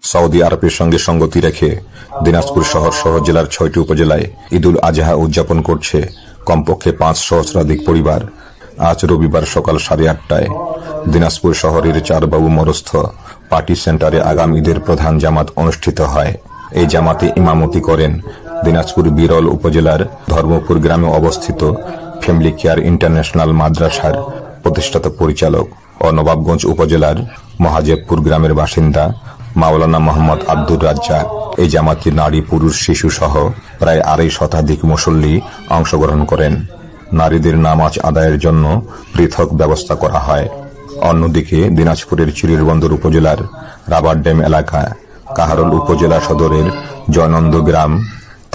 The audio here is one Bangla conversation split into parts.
সৌদি আরবের সঙ্গে সঙ্গতি রেখে দিনাজপুর শহর সহ জেলার ৬টি উপজেলায় ঈদুল আজহা উদযাপন করছে কমপক্ষে ৫ সহস্রাধিক পরিবার। আজ রবিবার সকাল ৮:৩০টায় দিনাজপুর শহরের চারবাবু মরস্থ পার্টি সেন্টারে আগাম ঈদের প্রধান জামাত অনুষ্ঠিত হয়। এই জামাতে ইমামতি করেন দিনাজপুর বিরল উপজেলার ধর্মপুর গ্রামে অবস্থিত ফ্যামিলি কেয়ার ইন্টারন্যাশনাল মাদ্রাসার প্রতিষ্ঠাতা পরিচালক ও নবাবগঞ্জ উপজেলার মহাজেবপুর গ্রামের বাসিন্দা মাওলানা মোহাম্মদ আব্দুর রাজ্জাক। এই জামাতে নারী, পুরুষ, শিশু সহ প্রায় ২৫০ শতাধিক মুসল্লি অংশগ্রহণ করেন। নারীদের নামাজ আদায়ের জন্য পৃথক ব্যবস্থা করা হয়। অন্যদিকে দিনাজপুরের চিরিরবন্দর উপজেলার রাবার ড্যাম এলাকা, কাহারোল উপজেলা সদরের জয়নন্দ গ্রাম,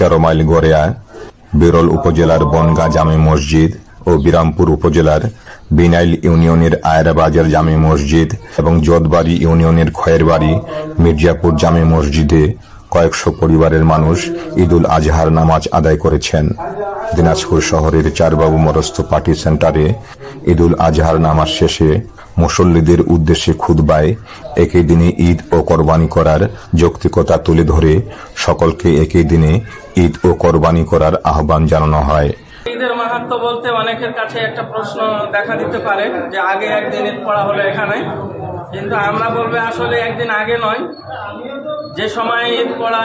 ১৩ মাইল গড়িয়া, বিরল উপজেলার বনগাঁ জামে মসজিদ ও বিরামপুর উপজেলার বিনাইল ইউনিয়নের আয়রাবাজার জামে মসজিদ এবং জোতবাড়ি ইউনিয়নের খয়েরবাড়ি মির্জাপুর জামে মসজিদে কয়েকশো পরিবারের মানুষ ঈদুল আজহার নামাজ আদায় করেছেন। দিনাজপুর শহরের চারবাবু মরস্থ পার্টি সেন্টারে ঈদুল আজহার নামাজ শেষে মুসল্লিদের উদ্দেশ্যে খুতবায় একই দিনে ঈদ ও কোরবানি করার যৌক্তিকতা তুলে ধরে সকলকে একই দিনে ঈদ ও কোরবানি করার আহ্বান জানানো হয়। ঈদের মাহাত্ম্য বলতে অনেকের কাছে একটা প্রশ্ন দেখা দিতে পারে যে আগে একদিন ঈদ পড়া হলো এখানে, কিন্তু আমরা বলবো আসলে একদিন আগে নয়, যে সময় ঈদ পড়া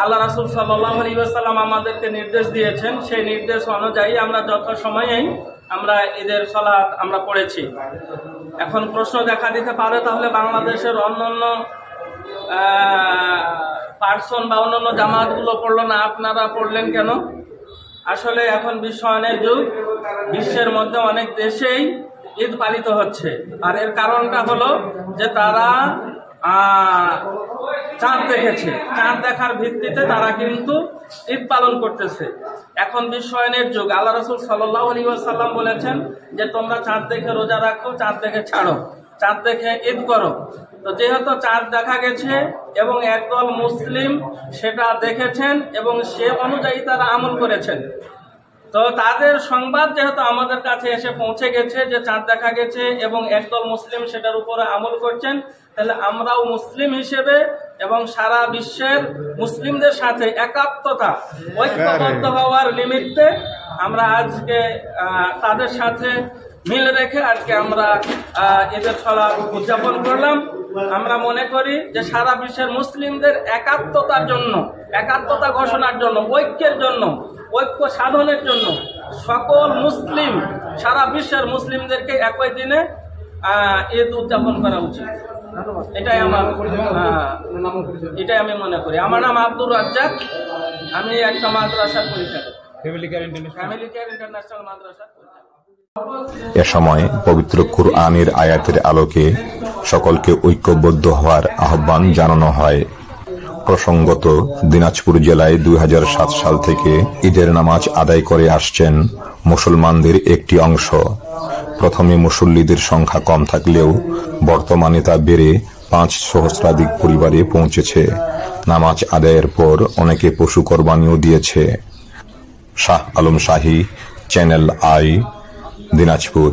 আল্লাহ রাসূল সাল্লাল্লাহু আলাইহি ওয়াসাল্লাম আমাদেরকে নির্দেশ দিয়েছেন, সেই নির্দেশ অনুযায়ী আমরা যত সময়েই আমরা ঈদের সালাত আমরা পড়েছি। এখন প্রশ্ন দেখা দিতে পারে তাহলে বাংলাদেশের অন্যান্য পার্সন বা অন্যান্য জামাতগুলো পড়লো না, আপনারা পড়লেন কেন? আসলে এখন বিশ্বায়নের যুগ, বিশ্বের মধ্যে অনেক দেশেই ঈদ পালিত হচ্ছে, আর এর কারণটা হলো যে তারা চাঁদ দেখেছে, চাঁদ দেখার ভিত্তিতে তারা কিন্তু ঈদ পালন করতেছে। এখন বিশ্বায়নের যুগ, আল্লাহ রাসূল সাল্লাল্লাহু আলাইহি ওয়াসাল্লাম বলেছেন যে তোমরা চাঁদ দেখে রোজা রাখো, চাঁদ দেখে ছাড়ো, চাঁদ দেখে ঈদ করো। তো যেহেতু চাঁদ দেখা গেছে এবং একদল মুসলিম সেটা দেখেছেন এবং সে অনুযায়ী তারা আমল করেছেন, তো তাদের সংবাদ যেহেতু আমাদের কাছে এসে পৌঁছে গেছে যে চাঁদ দেখা গেছে এবং একদল মুসলিম সেটার উপরে আমল করছেন, তাহলে আমরাও মুসলিম হিসেবে এবং সারা বিশ্বের মুসলিমদের সাথে একাত্মতা ঐক্যবদ্ধ হওয়ার নিমিত্তে আমরা আজকে তাদের সাথে মিল রেখে আজকে আমরা ঈদের সালাত উদযাপন করলাম। আমরা মনে করি যে সারা বিশ্বের মুসলিমদের একাত্মতার জন্য, একাত্মতা ঘোষণার জন্য, ঐক্যের জন্য, ঐক্য সাধনের জন্য সকল মুসলিম, সারা বিশ্বের মুসলিমদেরকে একই দিনে ঈদ উদযাপন করা উচিত। এটাই আমি মনে করি। আমার নাম আব্দুর রাজ্জাক, আমি একটা মাদ্রাসার পরিচালক, ফ্যামিলি কেয়ার ইন্টারন্যাশনাল মাদ্রাসার পরিচালক। এ সময় পবিত্র কুরআনের আয়াতের আলোকে সকলকে ঐক্যবদ্ধ হওয়ার আহ্বান জানানো হয়। প্রসঙ্গত, দিনাজপুর জেলায় ২০০৭ সাল থেকে ঈদের নামাজ আদায় করে আসছেন মুসলমানদের একটি অংশ। প্রথমে মুসল্লিদের সংখ্যা কম থাকলেও বর্তমানে তা বেড়ে ৫ সহস্রাধিক পরিবারে পৌঁছেছে। নামাজ আদায়ের পর অনেকে পশু কোরবানিও দিয়েছে। শাহ আলম শাহী, চ্যানেল আই, দিনাজপুর।